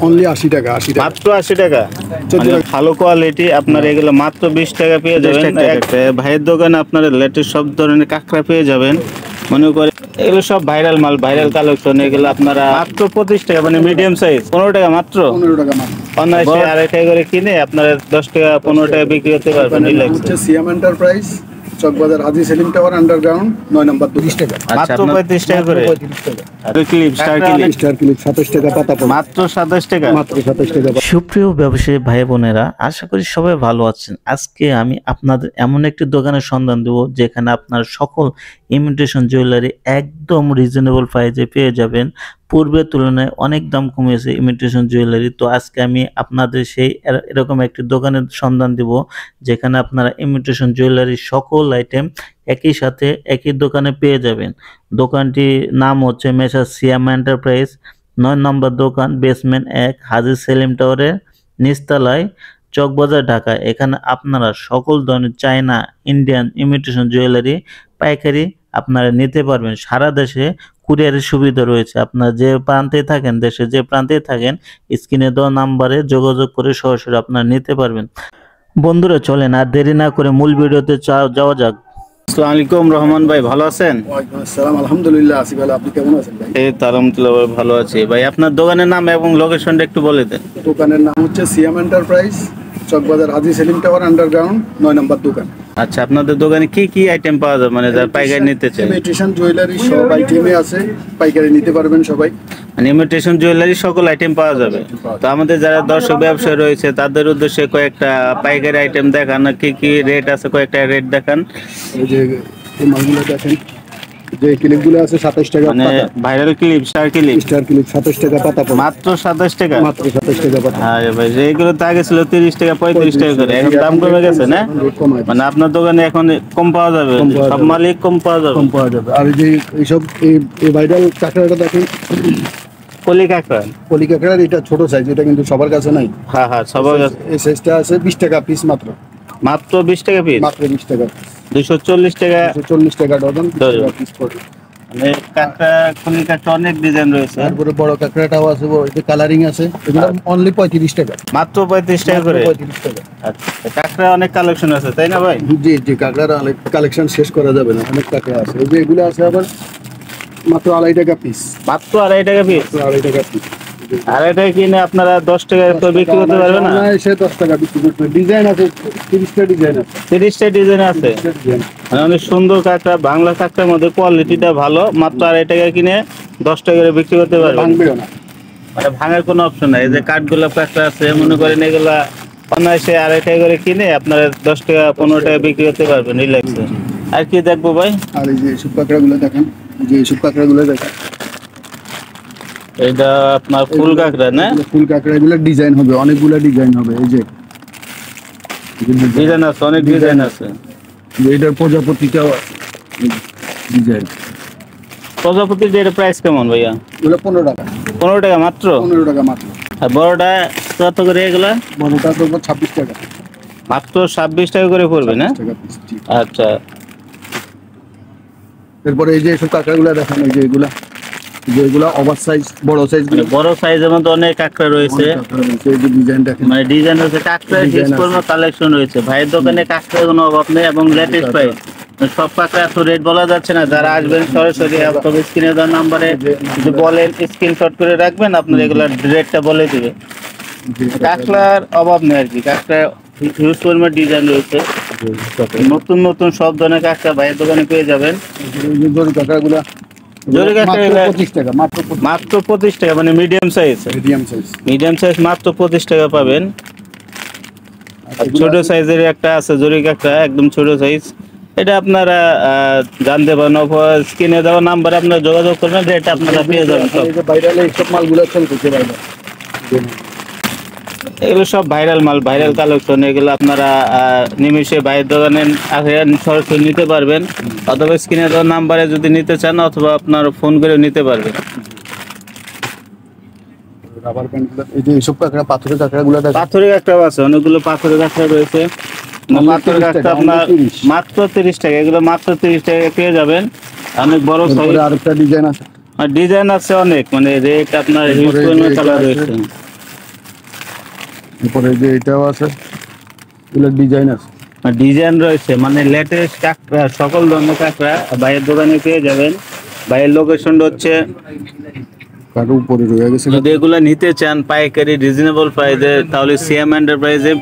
Only 80 টাকা, 80 টাকা, মাত্র 80 টাকা। ভালো কোয়ালিটি আপনার এগুলো মাত্র 20 টাকা পেয়ে যাবেন। ভাইয়ের দোকানে আপনার লেটেস্ট সব ধরনের কাঁকড়া পেয়ে যাবেন। মনে করে এগুলো সব ভাইরাল মাল, ভাইরাল কালেকশন। এগুলো আপনারা মাত্র 25 টাকা, মানে মিডিয়াম সাইজ 15 টাকা মাত্র। 15 টাকা মাত্র। অনায়াসে 2.5 টাকা করে কিনে আপনারা 10 টাকা 15 টাকা বিক্রি করতে পারবেন। হচ্ছে সিএম এন্টারপ্রাইজ, চকবাজার হাজী সেলিম টাওয়ার আন্ডারগ্রাউন্ড 9 নম্বর 30 টাকা মাত্র 35 টাকা করে। আর ক্লিপ স্টার ক্লিপ 27 টাকা পাতা মাত্র 27 টাকা, মাত্র 27 টাকা। সুপ্রিয় ব্যবসায়ী ভাই বোনেরা, আশা করি সবাই ভালো আছেন। আজকে আমি আপনাদের এমন একটি দোকানের সন্ধান দেব যেখানে আপনার সকল ইমিটেশন জুয়েলারি একদম রিজনেবল প্রাইসে পেয়ে যাবেন। পূর্বের তুলনায় অনেক দাম কমেছে ইমিটেশন জুয়েলারি। তো আজকে আমি আপনাদের সেই এরকম একটি দোকানের সন্ধান দিব যেখানে আপনারা ইমিটেশন জুয়েলারি সকল আইটেম একই সাথে একই দোকানে পেয়ে যাবেন। দোকানটির নাম হচ্ছে মেসার্স সিয়াম এন্টারপ্রাইজ, 9 নম্বর দোকান, বেসমেন্ট 1, হাজী সেলিম টাওয়ারের নিচতলায়, চকবাজার, ঢাকা। এখানে আপনারা সকল ধরনের চায়না, ইন্ডিয়ান ইমিটেশন জুয়েলারি পাইকারি আপনারা নিতে পারবেন। সারা দেশে কুরিয়ারের সুবিধা রয়েছে। আপনারা যে প্রান্তে থাকেন, দেশে যে প্রান্তে থাকেন, স্ক্রিনে দেওয়া নাম্বারে যোগাযোগ করে সরাসরি আপনারা নিতে পারবেন। বন্ধুরা চলেন আর দেরি না করে মূল ভিডিওতে যাওয়া যাক। আসসালামু আলাইকুম রহমান ভাই, ভালো আছেন? ওয়ালাইকুম আসসালাম, আলহামদুলিল্লাহ আছি ভালো। আপনি কেমন আছেন ভাই? এই তো আলহামদুলিল্লাহ ভালো আছি ভাই। আপনার দোকানের নাম এবং লোকেশনটা একটু বলে দেন। দোকানের নাম হচ্ছে সিএম এন্টারপ্রাইজ, চকবাজার হাজী সেলিম টাওয়ার আন্ডারগ্রাউন্ড 9 নম্বর দোকান। আচ্ছা, আপনাদের দোকানে কি কি আইটেম পাওয়া যায়, মানে যারা পাইকারি নিতে চায়? ইমিটেশন জুয়েলারি সব আইটেমে আছে, পাইকারি নিতে পারবেন সবাই। মানে ইমিটেশন জুয়েলারি সকল আইটেম পাওয়া যাবে। তো আমাদের যারা দর্শক ব্যবসায়ী রয়েছে তাদের উদ্দেশ্যে কয়েকটা পাইকারি আইটেম দেখান, কি কি রেট আছে কয়েকটা রেট দেখান। এই যে এই মালগুলো দেখেন, যে ক্লিপগুলো আছে 27 টাকা মানে পাতা, ভাইরাল ক্লিপ, স্টার ক্লিপ 27 টাকা পাতা পড়ে। মাত্র 27 টাকা, মাত্র 27 টাকা পাতা। আরে ভাই এগুলো তো আগে ছিল 30 টাকা 35 টাকা করে, এখন দাম কমে গেছে না? মানে আপনার দোকানে এখন কম পাওয়া যাবে, সব মালিক কম পাওয়া যাবে, কম পাওয়া যাবে। আর এই যে এইসব এই ভাইরাল কাঁকড়াটা দেখেন, কলি কাঁকড়া, কলি কাঁকড়ার এটা ছোট সাইজ, এটা কিন্তু সবার কাছে নাই। হ্যাঁ হ্যাঁ সবার কাছে। এই সাইজটা আছে 20 টাকা পিস মাত্র, মাত্র 20 টাকা পিস, মাত্র 20 টাকা, 240 টাকা, 240 টাকা ডজন পিস পড়ে। মানে কাঁকড়া, কলি কাঁকড়া অনেক ডিজাইন রয়েছে। তারপরে বড় কাঁকড়াটাও আছে, এটা কালারিং আছে, এগুলো অনলি 35 টাকা, মাত্র 35 টাকা করে। 35 টাকা। আচ্ছা, কাঁকড়া অনেক কালেকশন আছে তাই না ভাই? জি জি, কাঁকড়ার কালেকশন শেষ করা যাবে না, অনেক কাঁকড়া আছে। এই যে এগুলো আছে আবার মাত্র 2.5 টাকা পিস, মাত্র 2.5 টাকা পিস, 2.5 টাকা পিস। 2.5 টাকা কিনে আপনারা 10 টাকা তো বিক্রি করতে পারবেন না? সে 10 টাকা বিক্রি করতে। ডিজাইন আছে 30টা ডিজাইন আছে, 30টা ডিজাইন আছে। 30টা ডিজাইন। মানে অনেক সুন্দর কাঁকড়া, বাংলা কাঁকড়ার মধ্যে কোয়ালিটিটা ভালো। মাত্র 2.5 টাকা কিনে 10 টাকা করে বিক্রি করতে পারবেন, ভাঙবেও না, মানে ভাঙার কোনো অপশন নাই। এই যে কাঠগোলাপ কাঁকড়া আছে, মনে করেন এগুলা অনায়াসে 2.5 টাকা করে কিনে আপনারা 10 টাকা 15 টাকা বিক্রি করতে পারবেন রিল্যাক্সে। আর কি দেখবো ভাই? আর এই যে এইসব কাঁকড়াগুলো দেখেন, এই যে এইসব কাঁকড়াগুলো দেখেন, এটা আপনার ফুল কাঁকড়া না? ফুল কাঁকড়া, এগুলো ডিজাইন হবে, অনেকগুলো ডিজাইন হবে। এই যে ডিজাইন আছে, অনেক ডিজাইন আছে। এটার প্রজাপতিটাও আছে ডিজাইন। প্রজাপতির এটা প্রাইস কেমন ভাইয়া? এগুলো 15 টাকা, 15 টাকা মাত্র। 15 টাকা মাত্র। আর বড়টা কত করে এগুলা? বড়টা তো 26 টাকা, মাত্র 26 টাকা করে পড়বে না? 26 টাকা পিস। আচ্ছা, এরপরে এই যে এইসব কাঁকড়াগুলো দেখেন, এই যে এগুলা, যেগুলা ওভার সাইজ, বড় সাইজ, বড় সাইজের মধ্যে অনেক কাঁকড়া রয়েছে। এই যে ডিজাইন দেখেন, মানে ডিজাইন রয়েছে, কাঁকড়া হিউজ পরিমাণ কালেকশন রয়েছে। ভাইয়ের দোকানে কাঁকড়ার কোনো অভাব নেই এবং লেটেস্ট প্রাইস। সব কাঁকড়া এত রেট বলা যাচ্ছে না, যারা আসবেন সরাসরি আপনার স্ক্রিনে দেওয়া নাম্বারে যদি বলেন স্ক্রিনশট করে রাখবেন, আপনার এগুলো রেটটা বলে দিবে। কাঁকড়ার অভাব নেই আর কি, কাঁকড়া হিউজ পরিমাণ ডিজাইন রয়েছে, নতুন নতুন সব ধরনের কাঁকড়া ভাইয়ের দোকানে পেয়ে যাবেন। জরি কাঁকড়াগুলো, জরি কাঁকড়া 25 টাকা, মাত্র 25 টাকা, মানে মিডিয়াম সাইজ, মিডিয়াম সাইজ মাত্র 25 টাকা পাবেন। ছোট সাইজের একটা আছে জরি কাঁকড়া, একদম ছোট সাইজ। এটা আপনারা জানতে পারেন, স্ক্রিনে দেওয়া নাম্বারে আপনারা যোগাযোগ করবেন, রেট আপনারা পেয়ে যাবেন। এগুলো সব ভাইরাল মাল, ভাইরাল কালেকশন। এগুলো আপনারা নিমেষে বাইরের দোকানে সরাসরি নিতে পারবেন, অথবা স্ক্রিনে দেওয়া নাম্বারে যদি নিতে চান, অথবা আপনার ফোন করে নিতে পারবেন। পাথরের কাঁকড়া আছে, অনেকগুলো পাথরের কাঁকড়া রয়েছে। পাথরের কাঁকড়া আপনার মাত্র 30 টাকা, এগুলো মাত্র 30 টাকা পেয়ে যাবেন। অনেক বড় সাইজ, আরেকটা ডিজাইন আছে, ডিজাইন আছে অনেক, মানে রেট আপনার হিউজ পরিমাণ কালার রয়েছে। এরপরে যে এটাও আছে, এগুলো ডিজাইন আছে। ডিজাইন রয়েছে, মানে লেটেস্ট কাঁকড়া, সকল ধরনের কাঁকড়া ভাইয়ের দোকানে পেয়ে যাবেন। ভাইয়ের লোকেশনটা হচ্ছে, কারো উপরে রয়ে গেছে। যদি এগুলো নিতে চান পাইকারি রিজনেবল প্রাইসে, তাহলে সিএম এন্টারপ্রাইজে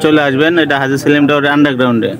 চলে আসবেন। এটা হাজী সেলিম টাওয়ারের আন্ডারগ্রাউন্ডে।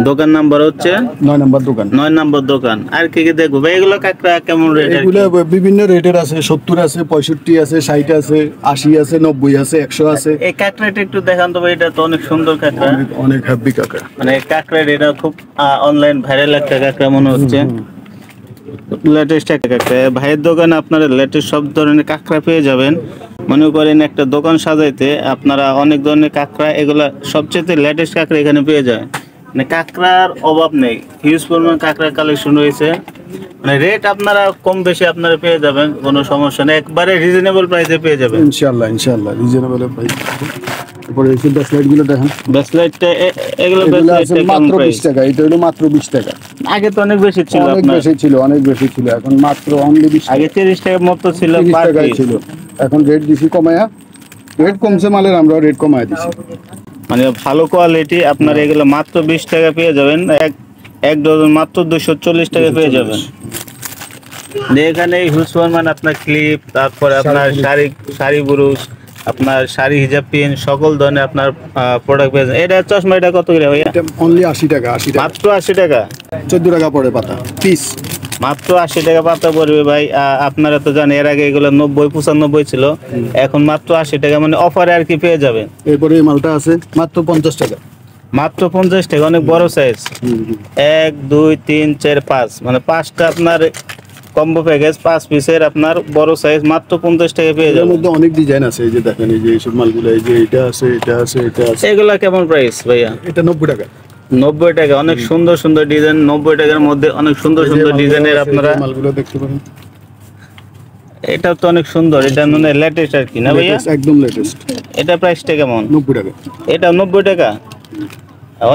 দোকান নাম্বার হচ্ছে 9 নম্বর দোকান। 9 নম্বর দোকান। আর কি কি দেখবো ভাই? এগুলো কাঁকড়া কেমন রেট? এগুলো বিভিন্ন রেটের আছে, 70 আছে, 65 আছে, 60 আছে, 80 আছে, 90 আছে, 100 আছে। এই কাঁকড়াটা একটু দেখান তো ভাই, এটা তো অনেক সুন্দর কাঁকড়া, অনেক হ্যাপি কাঁকড়া। মানে কাঁকড়ার এটা খুব অনলাইন ভাইরাল একটা কাঁকড়া মনে হচ্ছে। লেটেস্ট একটা কাঁকড়া। ভাইয়ের দোকানে আপনারা লেটেস্ট সব ধরনের কাঁকড়া পেয়ে যাবেন। মনে করেন একটা দোকান সাজাইতে আপনারা অনেক ধরনের কাঁকড়া, এগুলা সবচেয়ে লেটেস্ট কাঁকড়া এখানে পেয়ে যায়। মানে কাঁকড়ার অভাব নেই, হিউজ পরিমাণ কাঁকড়ার কালেকশন রয়েছে। মানে রেট আপনারা কম বেশি আপনারা পেয়ে যাবেন, কোনো সমস্যা নেই, একবারে রিজনেবল প্রাইসে পেয়ে যাবেন ইনশাআল্লাহ, ইনশাআল্লাহ রিজনেবল প্রাইস। তারপরে এই ব্যাসলাইট গুলো দেখেন, ব্যাসলাইটটা এগুলো আছে মাত্র 20 টাকা। এটা হলো মাত্র 20 টাকা। আগে তো অনেক বেশি ছিল, অনেক বেশি ছিল, অনেক বেশি ছিল। এখন মাত্র অনলি 20 টাকা। আগে 30 টাকার মতো ছিল, 30 টাকাই ছিল। এখন রেট দিছি কমায়া, রেট কমছে মালের, আমরা রেট কমায় দিছি। মানে ভালো কোয়ালিটি আপনার এগুলো মাত্র 20 টাকা পেয়ে যাবেন। এক ডজন মাত্র 240 টাকা পেয়ে যাবেন। এখানে হিউজ পরিমাণ আপনার ক্লিপ, তারপরে আপনার শাড়ি বুরুশ, আপনার শাড়ি, হিজাব পিন, সকল ধরনের আপনার প্রোডাক্ট পেয়ে যাবেন। এটা চশমা, এটা কত করে ভাইয়া? এটা অনলি 80 টাকা। 80 টাকা, মাত্র 80 টাকা। 14 টাকা পড়ে পাতা পিস। মাত্র 80 টাকা পাতা পড়বে ভাই। আপনারা তো জানেন এর আগে এগুলো 90-95 ছিল, এখন মাত্র 80 টাকা, মানে অফারে আর কি পেয়ে যাবেন। এরপরে এই মালটা আছে মাত্র 50 টাকা। মাত্র 50 টাকা, অনেক বড় সাইজ। 1 2 3 4 5, মানে 5টা আপনার কম্বো প্যাকেজ, 5 পিসের আপনার বড় সাইজ, মাত্র 50 টাকা পেয়ে এর যাবেন। মধ্যে অনেক ডিজাইন আছে। এই যে দেখেন, এই যে এইসব মালগুলো, এই যে এটা আছে, এটা আছে, এটা আছে। এগুলা কেমন প্রাইস ভাইয়া? এটা 90 টাকা। 90 টাকা, অনেক সুন্দর সুন্দর ডিজাইন। 90 টাকার মধ্যে অনেক সুন্দর সুন্দর ডিজাইনের আপনারা মালগুলো দেখতে পারেন। এটা তো অনেক সুন্দর, এটা মানে লেটেস্ট আর কি না ভাইয়া? একদম লেটেস্ট। এটা প্রাইসটা কেমন? 90 টাকা। এটা 90 টাকা,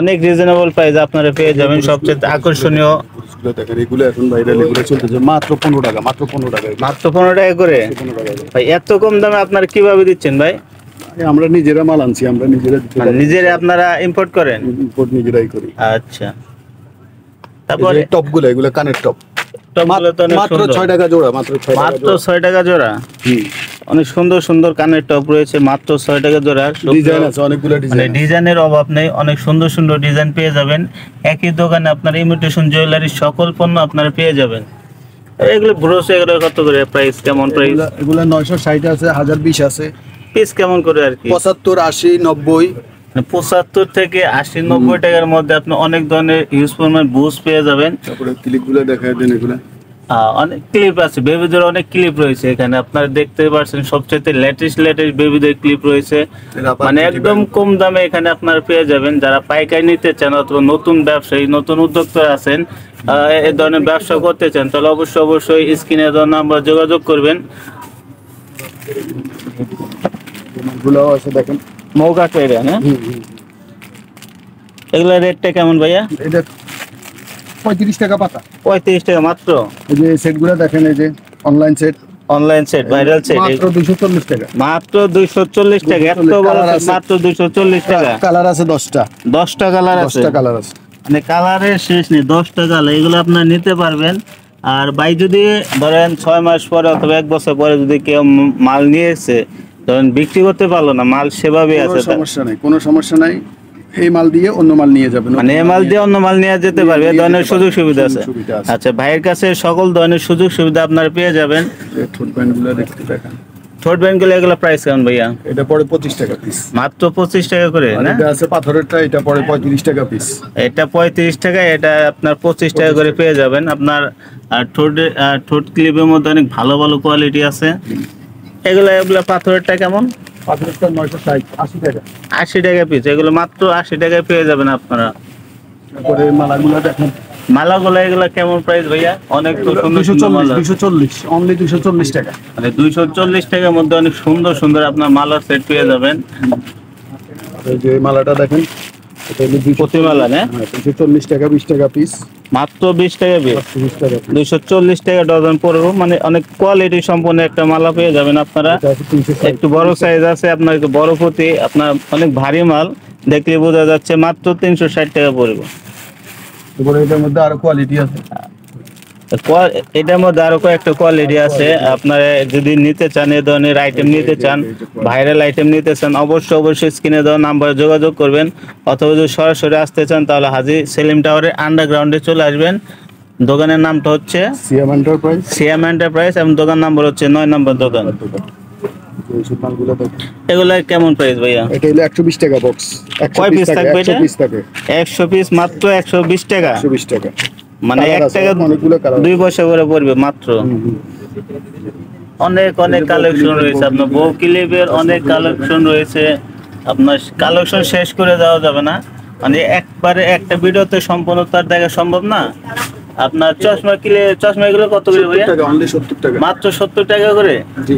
অনেক রিজনেবল প্রাইস আপনারা পেয়ে যাবেন। সবচেয়ে আকর্ষণীয় এগুলো দেখেন, এগুলো এখন ভাইরাল, এগুলো চলতেছে মাত্র 15 টাকা। মাত্র 15 টাকা। মাত্র 15 টাকা করে। 15 টাকা। ভাই এত কম দামে আপনারা কিভাবে দিচ্ছেন ভাই? আমরা নিজেরা মাল আনছি, আমরা নিজেরা মানে নিজেরা আপনারা ইম্পোর্ট করেন? ইম্পোর্ট নিজেরাই করি। আচ্ছা, তারপরে টপগুলো, এগুলো কানের টপ, টপগুলো তো অনেক মাত্র সুন্দর। 6 টাকা জোড়া। মাত্র 6 টাকা মাত্র জোড়া। 6 টাকা জোড়া। অনেক সুন্দর সুন্দর কানের টপ রয়েছে, মাত্র 6 টাকা জোড়া। ডিজাইন আছে অনেকগুলো মানে ডিজাইন। ডিজাইনের অভাব নেই, অনেক সুন্দর সুন্দর ডিজাইন পেয়ে যাবেন। একই দোকানে আপনার ইমিটেশন জুয়েলারির সকল পণ্য আপনারা পেয়ে যাবেন। এগুলো ব্রোচ, এগুলো কত করে প্রাইস? কেমন প্রাইস? এগুলো 960 আছে, 1020 আছে। পিস কেমন করে আর কি? 75, 80, 90। 75 থেকে 80-90 টাকার মধ্যে আপনি অনেক ধরনের ইউজ পরিমাণ বুস পেয়ে যাবেন। তারপরে ক্লিপগুলো দেখায় দেন। এগুলো অনেক ক্লিপ আছে, বেবিদের অনেক ক্লিপ রয়েছে এখানে, আপনারা দেখতে পাচ্ছেন। সবচেয়ে লেটেস্ট বেবিদের ক্লিপ রয়েছে, মানে একদম কম দামে এখানে আপনারা পেয়ে যাবেন। যারা পাইকারি নিতে চান অথবা নতুন ব্যবসায়ী, নতুন উদ্যোক্তা আছেন, এই ধরনের ব্যবসা করতে চান, তাহলে অবশ্যই স্ক্রিনে দেওয়া নাম্বার যোগাযোগ করবেন। এগুলোও আছে দেখেন, মৌকা কইরা, হ্যাঁ? এগুলা রেটটা কেমন ভাইয়া? এটা 35 টাকা পাতা। 35 টাকা মাত্র। এই যে সেটগুলো দেখেন, এই যে online set, online set, viral set, মাত্র 240 টাকা। মাত্র 240 টাকা। এত বড় সেট মাত্র 240 টাকা। কালার আছে 10টা। 10টা কালার আছে। 10টা কালার আছে। মানে কালারের শেষ নেই, 10টা কালার। এগুলো আপনারা নিতে পারবেন। আর ভাই যদি ধরেন 6 মাস পরে অথবা 1 বছর পরে যদি কেউ মাল নিয়ে এসে ধরেন বিক্রি করতে পারলো না, মাল সেভাবেই আছে, কোনো সমস্যা নাই, কোনো সমস্যা নাই। এই মাল দিয়ে অন্য মাল নিয়ে যাবেন, মানে এই মাল দিয়ে অন্য মাল নিয়ে যেতে পারবে, এই ধরনের সুযোগ সুবিধা আছে। আচ্ছা, ভাইয়ের কাছে সকল ধরনের সুযোগ সুবিধা আপনারা পেয়ে যাবেন। ঠোঁট ব্যান্ডগুলো দেখতে দেখেন। ঠোঁট ব্যান্ডগুলো এগুলো প্রাইস কেমন ভাইয়া? এটা পড়ে 25 টাকা পিস। মাত্র 25 টাকা করে না? এটা আছে পাথরেরটা, এটা পড়ে 35 টাকা পিস। এটা 35 টাকা, এটা আপনার 25 টাকা করে পেয়ে যাবেন। আপনার ঠোঁট ক্লিপের মধ্যে অনেক ভালো ভালো কোয়ালিটি আছে। এগুলো পাথরেরটা কেমন? পাথরেরটা 960, 80 টাকা। 80 টাকা পিস। এগুলো মাত্র 80 টাকায় পেয়ে যাবেন আপনারা। তারপরে মালাগুলো দেখেন, মালাগুলো এগুলো কেমন প্রাইস ভাইয়া? অনেক তো সুন্দর সুন্দর মালা। 240, অনলি 240 টাকা। মানে 240 টাকার মধ্যে অনেক সুন্দর সুন্দর আপনার মালার সেট পেয়ে যাবেন। এই যে মালাটা দেখেন, প্রতি মালা না? 240 টাকা, 20 টাকা পিস। মাত্র 20 টাকা পিস, 20 টাকা piece। 240 টাকা ডজন পড়বে। মানে অনেক কোয়ালিটি সম্পন্ন একটা মালা পেয়ে যাবেন আপনারা। এটা আছে 360 একটু বড় সাইজ আছে আপনার, একটু বড় প্রতি আপনার, অনেক ভারী মাল দেখলে বোঝা যাচ্ছে। মাত্র 360 টাকা পড়বে। তারপরে এটার মধ্যে আরো কোয়ালিটি আছে। এটার মধ্যে আরো কয়েকটা কোয়ালিটি আছে। আপনারা যদি নিতে চান, এই ধরনের আইটেম নিতে চান, ভাইরাল আইটেম নিতে চান, অবশ্যই স্ক্রিনে দেওয়া নাম্বারে যোগাযোগ করবেন। অথবা যদি সরাসরি আসতে চান তাহলে হাজী সেলিম টাওয়ারের আন্ডারগ্রাউন্ডে চলে আসবেন। দোকানের নামটা হচ্ছে সিয়াম এন্টারপ্রাইজ। সিয়াম এন্টারপ্রাইজ এবং দোকান নাম্বার হচ্ছে 9 নম্বর দোকান। এইসব মালগুলো দেখুন। এগুলা কেমন প্রাইস ভাইয়া? এটা হলো 120 টাকা বক্স। কয় পিস থাকবে এটা? 100 পিস থাকে। 100 পিস মাত্র 120 টাকা। 120 টাকা। মানে 1 কালার আছে, টাকা অনেকগুলো কালার। 2 পয়সা করে পড়বে মাত্র। অনেক কালেকশন রয়েছে আপনার বউ ক্লিপের, অনেক কালেকশন রয়েছে আপনার। কালেকশন শেষ করে দেওয়া যাবে না, মানে একবারে একটা ভিডিওতে সম্পূর্ণ তার দেখা সম্ভব না। আপনার চশমা এগুলো কত করে ভাইয়া? 70 টাকা, অনলি 70 টাকা। মাত্র 70 টাকা করে। জি।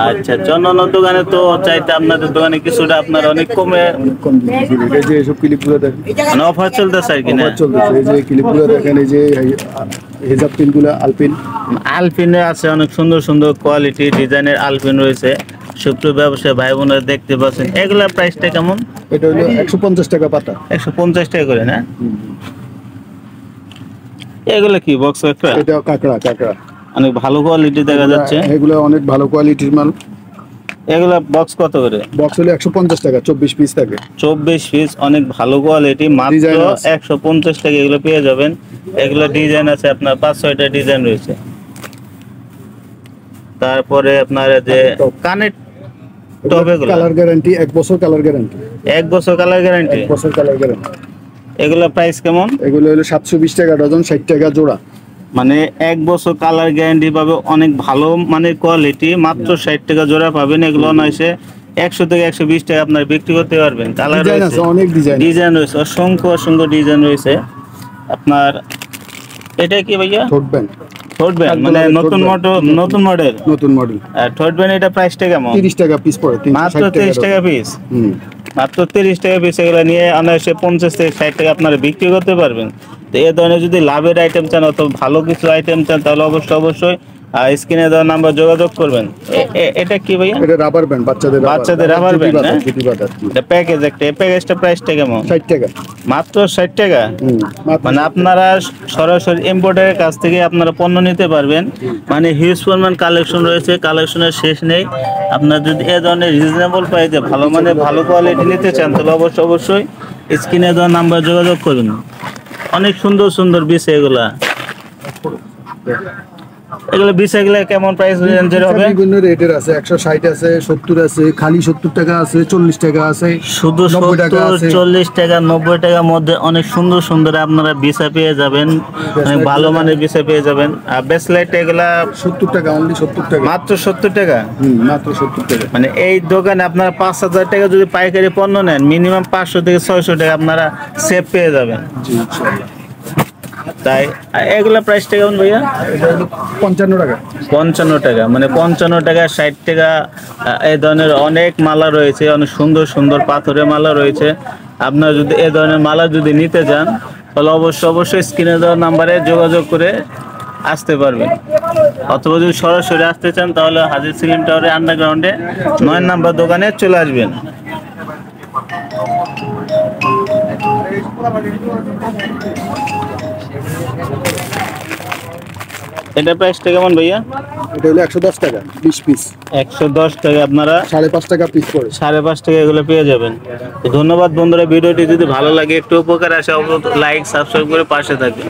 আচ্ছা, অন্যান্য দোকানে তো চাইতে আপনাদের দোকানে কিছুটা আপনার অনেক কমে কম দিয়েছি। এই যে এইসব ক্লিপগুলো দেখেন। মানে অফার চলতেছে আর কি না? অফার চলতেছে। এই যে ক্লিপগুলো দেখেন, এই যে হেজাব পিনগুলো আলপিন। আলপিনে আছে অনেক সুন্দর সুন্দর কোয়ালিটি ডিজাইনের আলপিন রয়েছে। সুপ্রিয় ব্যবসায়ী ভাই বোনেরা দেখতে পাচ্ছেন। এগুলা প্রাইসটা কেমন? এটা হলো 150 টাকা পাতা। 150 টাকা করে না? এগুলো কি বক্স একটা? এটা কাকড়া। অনেক ভালো কোয়ালিটি দেখা যাচ্ছে। এগুলো অনেক ভালো কোয়ালিটির মাল। এগুলা বক্স কত করে? বক্স হলো 150 টাকা, 24 পিস থাকে। 24 পিস, অনেক ভালো কোয়ালিটি, মাত্র ডিজাইন আছে। 150 টাকা এগুলো পেয়ে যাবেন। এগুলো ডিজাইন আছে আপনার 5-6টা ডিজাইন রয়েছে। তারপরে আপনার যে কানের টপ, এগুলো কালার গ্যারান্টি 1 বছর, কালার গ্যারান্টি 1 বছর কালার গ্যারান্টি। 1 বছর কালার গ্যারান্টি। এগুলো প্রাইস কেমন? এগুলো হলো 720 টাকা ডজন, 60 টাকা জোড়া। মানে 1 বছর কালার গ্যারান্টি পাবে, অনেক ভালো মানের কোয়ালিটি, মাত্র 60 টাকা জোড়া পাবেন। এগুলো নয়সে 100 থেকে 120 টাকা আপনার বিক্রি করতে পারবেন। কালার ডিজাইন রয়েছে, আছে, অনেক ডিজাইন রয়েছে, অসংখ্য ডিজাইন রয়েছে আপনার। এটা কি ভাইয়া? Throat band. থ্রোট ব্যান্ড মানে নতুন মডেল। আর থ্রোট ব্যান্ড এটা প্রাইসটা কেমন? 30 টাকা পিস পড়ে। মাত্র 30 টাকা পিস। মাত্র 30 টাকা পিস। এগুলো নিয়ে অনায়াসে 50 থেকে 60 টাকা আপনারা বিক্রি করতে পারবেন। তো এই ধরনের যদি লাভের আইটেম চান অথবা ভালো কিছু আইটেম চান তাহলে অবশ্যই স্ক্রিনে দেওয়া নাম্বার যোগাযোগ করবেন। এটা কি ভাইয়া? এটা রাবার ব্যান্ড, বাচ্চাদের রাবার ব্যান্ড না? জুতি বাঁধা। এটা প্যাকেজ একটা। এই প্যাকেজটা প্রাইসটা কেমন? 60 টাকা। মাত্র 60 টাকা। মাত্র মানে আপনারা সরাসরি ইম্পোর্টারের কাছ থেকে আপনারা পণ্য নিতে পারবেন। মানে হিউজ পরিমাণ কালেকশন রয়েছে, কালেকশনের শেষ নেই। আপনারা যদি এই ধরনের রিজনেবল প্রাইসে ভালো মানে ভালো কোয়ালিটি নিতে চান তাহলে অবশ্যই স্ক্রিনে দেওয়া নাম্বার যোগাযোগ করুন। অনেক সুন্দর বিষ এগুলা। এগুলো বিষয়গুলো কেমন প্রাইস রেঞ্জের হবে? বিভিন্ন রেটের আছে, 160 আছে, 70 আছে, খালি 70 টাকা আছে, 40 টাকা আছে, শুধু 70, 40 টাকা, 90 টাকার মধ্যে অনেক সুন্দর আপনারা ভিসা পেয়ে যাবেন। অনেক ভালো মানের ভিসা পেয়ে যাবেন। আর ব্রেসলেট এগুলা 70 টাকা, অনলি 70 টাকা। মাত্র 70 টাকা। মাত্র 70 টাকা। মানে এই দোকানে আপনারা 5,000 টাকা যদি পাইকারি পণ্য নেন, মিনিমাম 500 থেকে 600 টাকা আপনারা সেভ পেয়ে যাবেন। জি, ইনশাআল্লাহ। তাই এগুলা প্রাইসটা কেমন ভাইয়া? এটা হলো 55 টাকা। 55 টাকা, মানে 55 টাকা, 60 টাকা। এই ধরনের অনেক মালা রয়েছে, অনেক সুন্দর পাথরের মালা রয়েছে। আপনারা যদি এই ধরনের মালা যদি নিতে চান তাহলে অবশ্যই স্ক্রিনে দেওয়া নাম্বারে যোগাযোগ করে আসতে পারবেন। অথবা যদি সরাসরি আসতে চান তাহলে হাজী সেলিম টাওয়ারের আন্ডারগ্রাউন্ডে 9 নম্বর দোকানে চলে আসবেন। এটা প্রাইসটা কেমন ভাইয়া? এটা হলো 110 টাকা, 20 পিস। 110 টাকা আপনারা 5.5 টাকা পিস পড়ে। 5.5 টাকা এগুলো পেয়ে যাবেন। তো ধন্যবাদ বন্ধুরা, ভিডিওটি যদি ভালো লাগে একটু উপকার আসে লাইক সাবস্ক্রাইব করে পাশে থাকবেন।